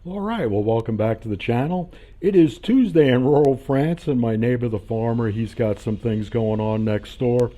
All right, well, welcome back to the channel. It is Tuesday in rural France, and my neighbor, the farmer, he's got some things going on next door.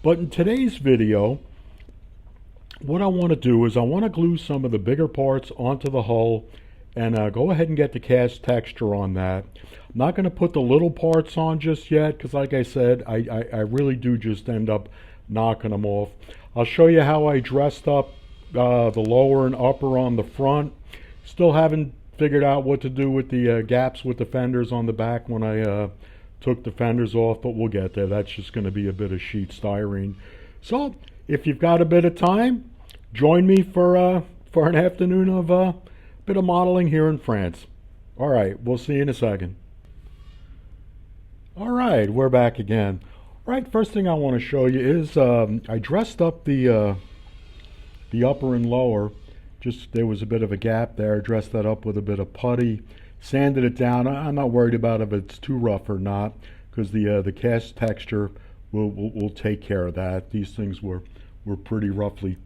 But in today's video, what I want to do is I want to glue some of the bigger parts onto the hull and go ahead and get the cast texture on that. I'm not going to put the little parts on just yet because, like I said, I really do just end up knocking them off. I'll show you how I dressed up the lower and upper on the front. Still haven't figured out what to do with the gaps with the fenders on the back when I took the fenders off, but we'll get there. That's just going to be a bit of sheet styrene. So if you've got a bit of time, join me for an afternoon of a bit of modeling here in France. All right, we'll see you in a second. All right, we're back again. All right, first thing I want to show you is I dressed up the upper and lower. Just there was a bit of a gap there. Dressed that up with a bit of putty, sanded it down. I'm not worried about if it's too rough or not, because the cast texture will take care of that. These things were pretty roughly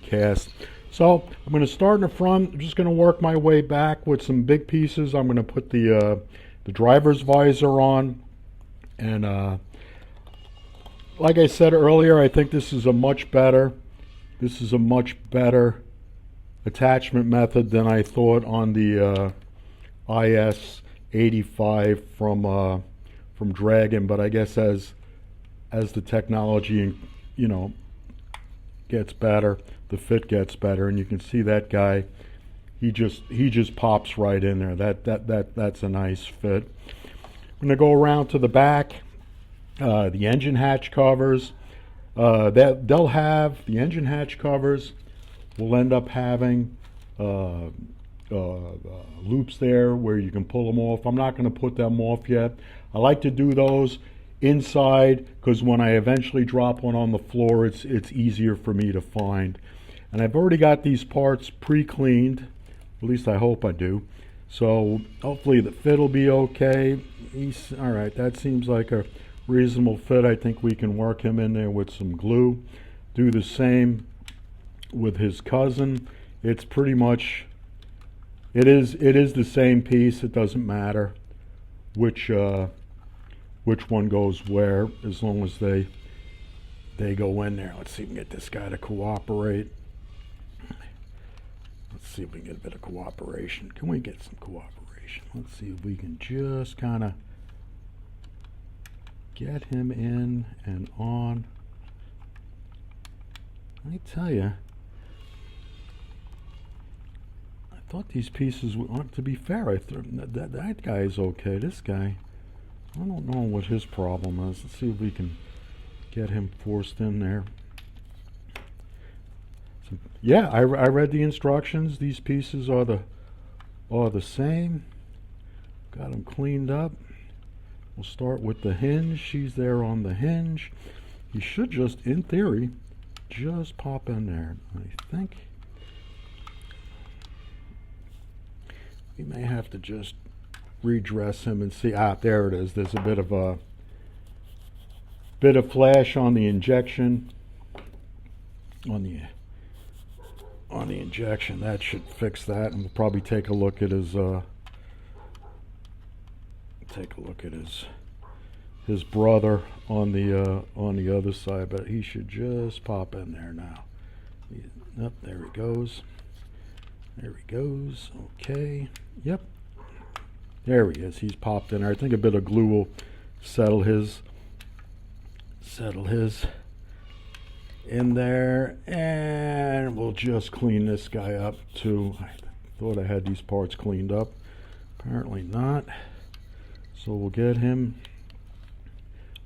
cast. So I'm going to start in the front. I'm just going to work my way back with some big pieces. I'm going to put the driver's visor on, and like I said earlier, I think this is a much better attachment method than I thought on the IS85 from Dragon. But I guess as the technology gets better, the fit gets better, and you can see that guy. He just pops right in there. That's a nice fit. I'm gonna go around to the back. The engine hatch covers. They'll have the engine hatch covers will end up having loops there where you can pull them off. I'm not going to put them off yet. I like to do those inside because when I eventually drop one on the floor, it's easier for me to find. And I've already got these parts pre-cleaned. At least I hope I do. So hopefully the fit will be okay. All right, that seems like a reasonable fit. I think we can work him in there with some glue. Do the same with his cousin. It's pretty much it is the same piece. It doesn't matter which one goes where, as long as they go in there. Let's see if we can get this guy to cooperate. Let's see if we can get a bit of cooperation. Can we get some cooperation? Let's see if we can just kind of get him in and on. I tell you, I thought these pieces ought to be fair. I thought that guy is okay. This guy, I don't know what his problem is. Let's see if we can get him forced in there. So, yeah, I read the instructions. These pieces are the same. Got them cleaned up. We'll start with the hinge. She's there on the hinge. You should just, in theory, just pop in there. I think we may have to just redress him and see. Ah, there it is. There's a bit of flash on the injection. On the injection, that should fix that, and we'll probably take a look at his his brother on the other side, but he should just pop in there now. Yep, there he goes. There he goes. Okay. Yep. There he is. He's popped in there. I think a bit of glue will settle his in there, and we'll just clean this guy up too. I thought I had these parts cleaned up. Apparently not. So we'll get him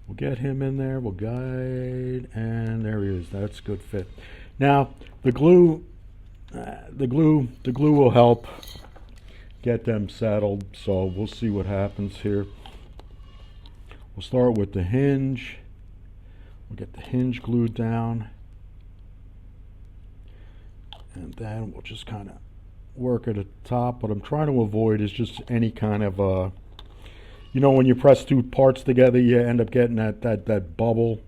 in there. We'll guide, and there he is. That's a good fit. Now the glue will help get them settled. So we'll see what happens here. We'll start with the hinge. We'll get the hinge glued down, and then we'll just kind of work at the top. What I'm trying to avoid is just any kind of when you press two parts together, you end up getting that bubble.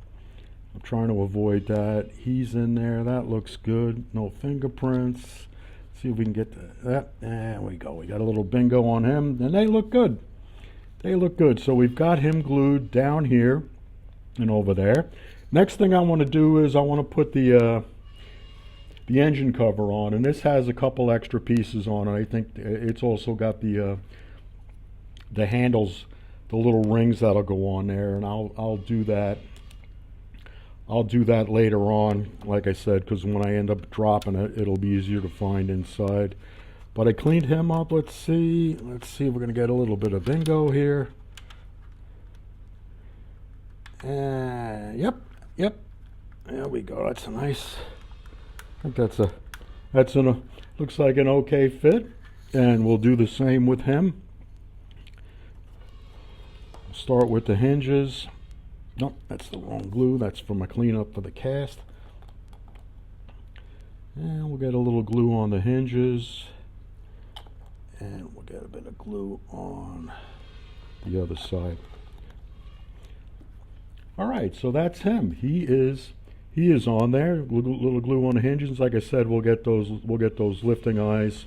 I'm trying to avoid that. He's in there. That looks good. No fingerprints. See if we can get that. There we go. We got a little bingo on him, and they look good. They look good. So we've got him glued down here and over there. Next thing I want to do is I want to put the engine cover on, and this has a couple extra pieces on it. I think it's also got the handles, the little rings that'll go on there, and I'll do that. I'll do that later on, like I said, because when I end up dropping it, it'll be easier to find inside. But I cleaned him up. Let's see if we're going to get a little bit of bingo here. Yep. There we go. That's a nice. I think looks like an okay fit, and we'll do the same with him. Start with the hinges. Nope, that's the wrong glue. That's for my cleanup for the cast. And we'll get a little glue on the hinges. And we'll get a bit of glue on the other side. All right, so that's him. He is on there. Little glue on the hinges. Like I said, we'll get those lifting eyes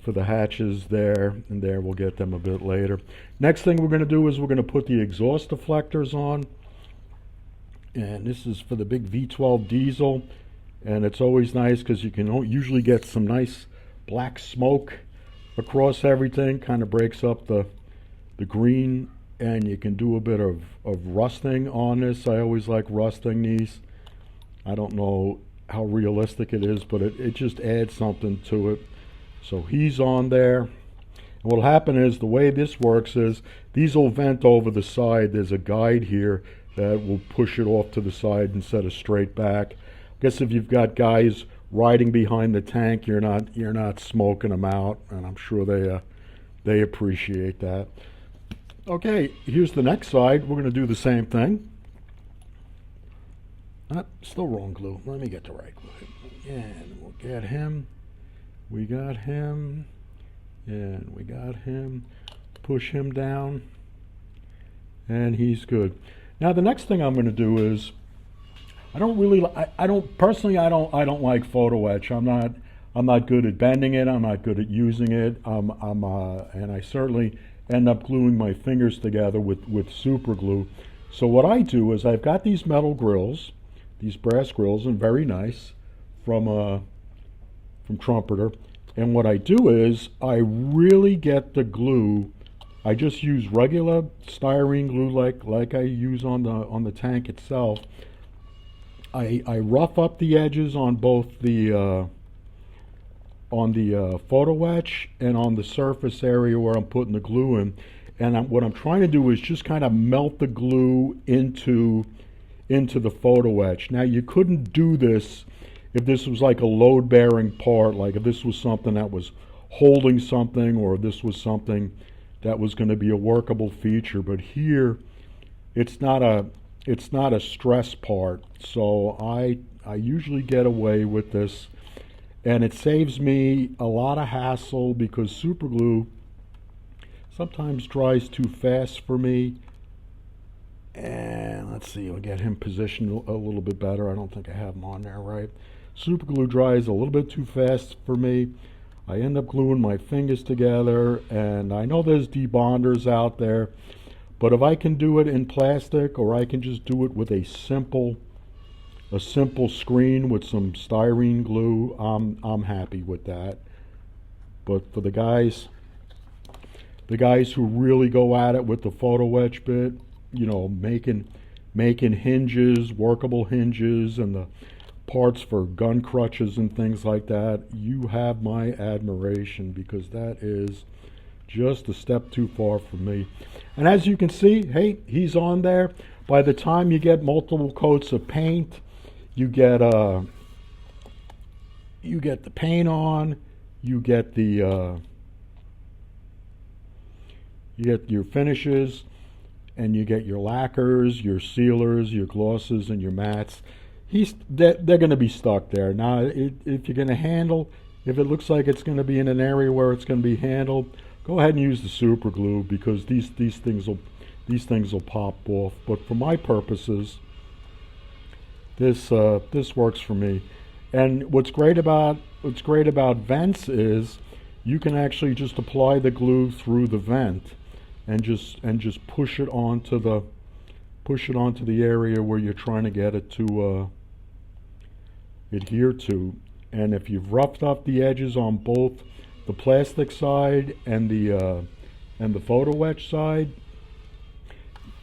for the hatches there and there. We'll get them a bit later. Next thing we're going to do is we're going to put the exhaust deflectors on, and this is for the big V12 diesel, and it's always nice because you can usually get some nice black smoke across everything. Kind of breaks up the green, and you can do a bit of rusting on this. I always like rusting these. I don't know how realistic it is, but it just adds something to it. So he's on there. And what'll happen is, the way this works is, these will vent over the side. There's a guide here that will push it off to the side instead of straight back. I guess if you've got guys riding behind the tank, you're not smoking them out, and I'm sure they appreciate that. Okay, here's the next side. We're going to do the same thing. Still wrong glue. Let me get the right glue. And we'll get him. We got him, and we got him. Push him down, and he's good. Now the next thing I'm going to do is, I don't like photo etch. I'm not good at bending it. I'm not good at using it. And I certainly end up gluing my fingers together with super glue. So what I do is, I've got these metal grills, these brass grills, and very nice, from Trumpeter, and what I do is I really get the glue. I just use regular styrene glue like I use on the tank itself. I rough up the edges on both the photo etch and on the surface area where I'm putting the glue in, and what I'm trying to do is just kind of melt the glue into the photo etch. Now you couldn't do this if this was like a load-bearing part, like if this was something that was holding something, or if this was something that was going to be a workable feature. But here, it's not a stress part, so I usually get away with this, and it saves me a lot of hassle, because super glue sometimes dries too fast for me. And let's see, we'll get him positioned a little bit better. I don't think I have him on there right. Super glue dries a little bit too fast for me. I end up gluing my fingers together, and I know there's debonders out there, but if I can do it in plastic, or I can just do it with a simple screen with some styrene glue, I'm happy with that. But for the guys who really go at it with the photo etch bit, you know, making hinges, workable hinges, and the parts for gun crutches and things like that, you have my admiration, because that is just a step too far for me. And as you can see, hey, he's on there. By the time you get multiple coats of paint, you get the paint on, you get your finishes, and you get your lacquers, your sealers, your glosses, and your mattes. They're going to be stuck there. Now, if you're going to handle, if it looks like it's going to be in an area where it's going to be handled, go ahead and use the super glue, because these things will pop off. But for my purposes, this works for me. And what's great about what's great about vents is you can actually just apply the glue through the vent and just push it onto the area where you're trying to get it to adhere to. And if you've roughed up the edges on both the plastic side and the photo etch side,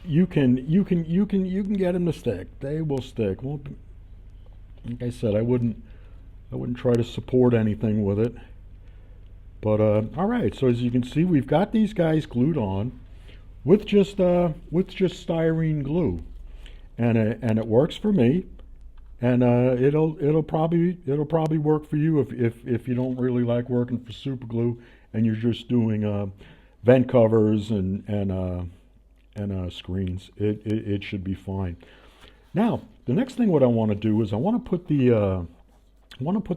you can get them to stick. They will stick. Well, like I said, I wouldn't try to support anything with it. But all right, so as you can see, we've got these guys glued on with just styrene glue, and it works for me, and it'll probably work for you if you don't really like working for super glue and you're just doing vent covers and screens. It should be fine. Now the next thing what I want to do is I want to put the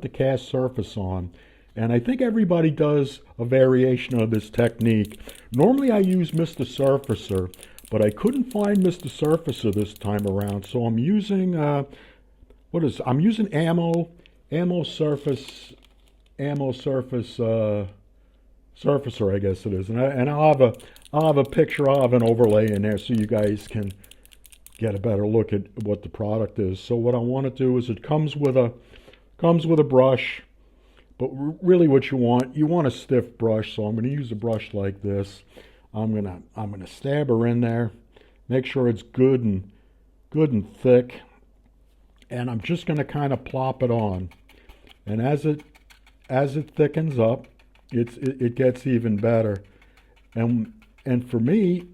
cast surface on. And I think everybody does a variation of this technique. Normally I use Mr. Surfacer, but I couldn't find Mr. Surfacer this time around, so I'm using I'm using ammo surface surfacer, I guess it is, and I'll have a picture, I'll have an overlay in there so you guys can get a better look at what the product is. So what I want to do is it comes with a brush. But really what you want a stiff brush, so I'm going to use a brush like this. I'm going to stab her in there, make sure it's good and thick, and I'm just going to kind of plop it on. And as it thickens up, it gets even better. And for me,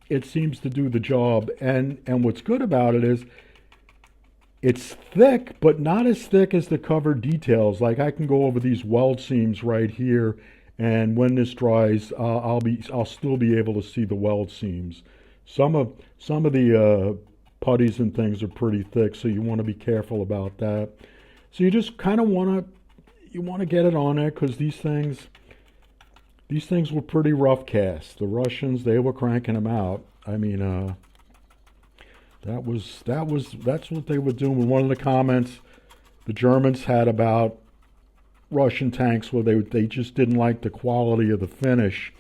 it seems to do the job. And what's good about it is it's thick, but not as thick as the cover details. Like I can go over these weld seams right here, and when this dries, I'll still be able to see the weld seams. Some of the putties and things are pretty thick, so you want to be careful about that. So you just kind of want to get it on there, because these things were pretty rough cast. The Russians, they were cranking them out. I mean, that's what they were doing. One of the comments the Germans had about Russian tanks, where they just didn't like the quality of the finish.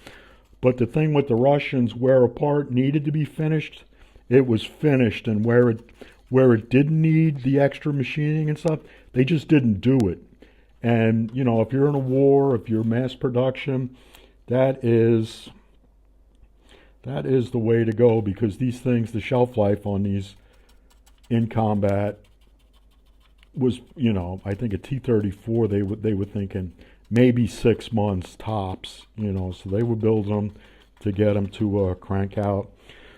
But the thing with the Russians, where a part needed to be finished, it was finished, and where it didn't need the extra machining and stuff, they just didn't do it. And you know, if you're in a war, if you're mass production, that is the way to go, because these things, the shelf life on these in combat was, you know, I think a T-34 they were thinking maybe 6 months tops, you know, so they would build them to get them to crank out.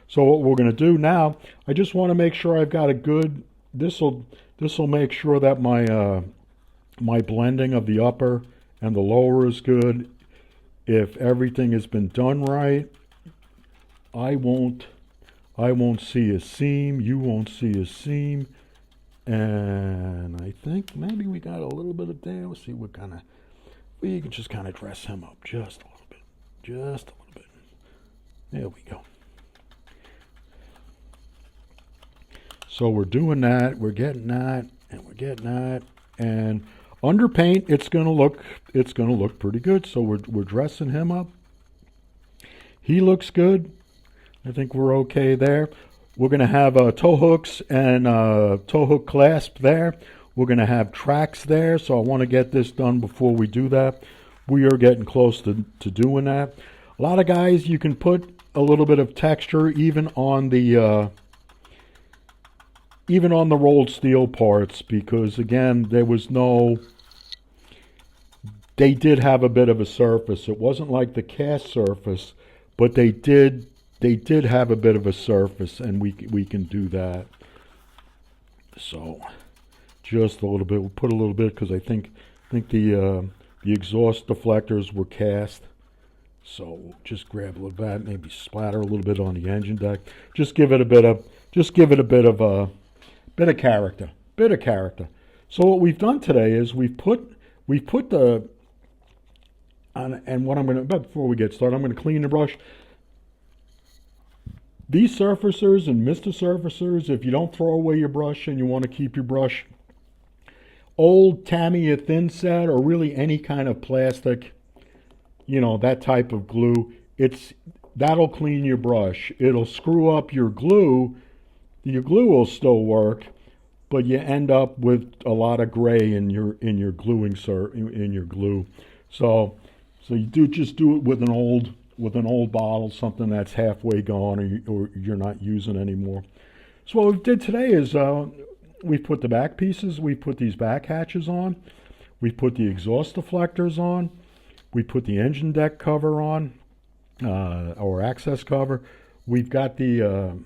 So what we're going to do now, I just want to make sure I've got a good, this'll make sure that my my blending of the upper and the lower is good. If everything has been done right, I won't see a seam, you won't see a seam, and I think maybe we got a little bit of there. Let's see what kind of, we can just kind of dress him up just a little bit, just a little bit. There we go. So we're doing that, we're getting that, and we're getting that, and under paint, it's gonna look pretty good. So we're dressing him up. He looks good. I think we're okay there. We're going to have tow hooks and tow hook clasp there. We're going to have tracks there, so I want to get this done before we do that. We are getting close to doing that. A lot of guys, you can put a little bit of texture even on the rolled steel parts, because again, they did have a bit of a surface. It wasn't like the cast surface, but they did have a bit of a surface, and we can do that. So just a little bit, we'll put a little bit, because I think the exhaust deflectors were cast. So we'll just grab a little bit, maybe splatter a little bit on the engine deck. Just give it a bit of character. So what we've done today is we've put the, and what I'm going to, but before we get started, I'm going to clean the brush. These surfacers and Mr. Surfacers, if you don't throw away your brush and you want to keep your brush old Tamiya thin set or really any kind of plastic, that type of glue, that'll clean your brush. It'll screw up your glue. Your glue will still work, but you end up with a lot of gray in your gluing in your glue. So you just do it with an old bottle, something that's halfway gone or you're not using anymore. So what we did today is we put the back pieces, we put these back hatches on, we put the exhaust deflectors on, we put the engine deck cover on, or access cover. We've got the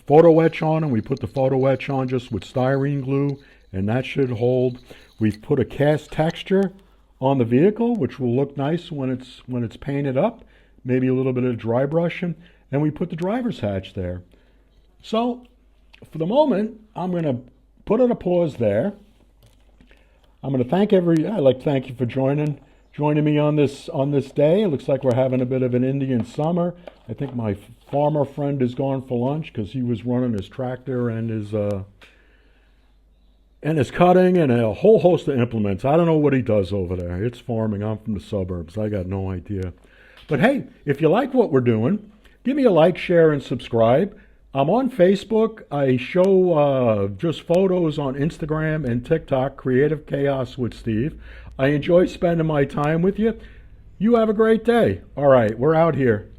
photo etch on, and we put the photo etch on just with styrene glue, and that should hold. We've put a cast texture on the vehicle, which will look nice when it's painted up. Maybe a little bit of dry brushing, and we put the driver's hatch there. So for the moment, I'm going to put on a pause there. I'm going to I'd like to thank you for joining me on this day. It looks like we're having a bit of an Indian summer. I think my farmer friend is gone for lunch because he was running his tractor and his cutting and a whole host of implements. I don't know what he does over there. It's farming. I'm from the suburbs. I got no idea. But hey, if you like what we're doing, give me a like, share, and subscribe. I'm on Facebook. I show just photos on Instagram and TikTok, Creative Chaos with Steve. I enjoy spending my time with you. You have a great day. All right, we're out here.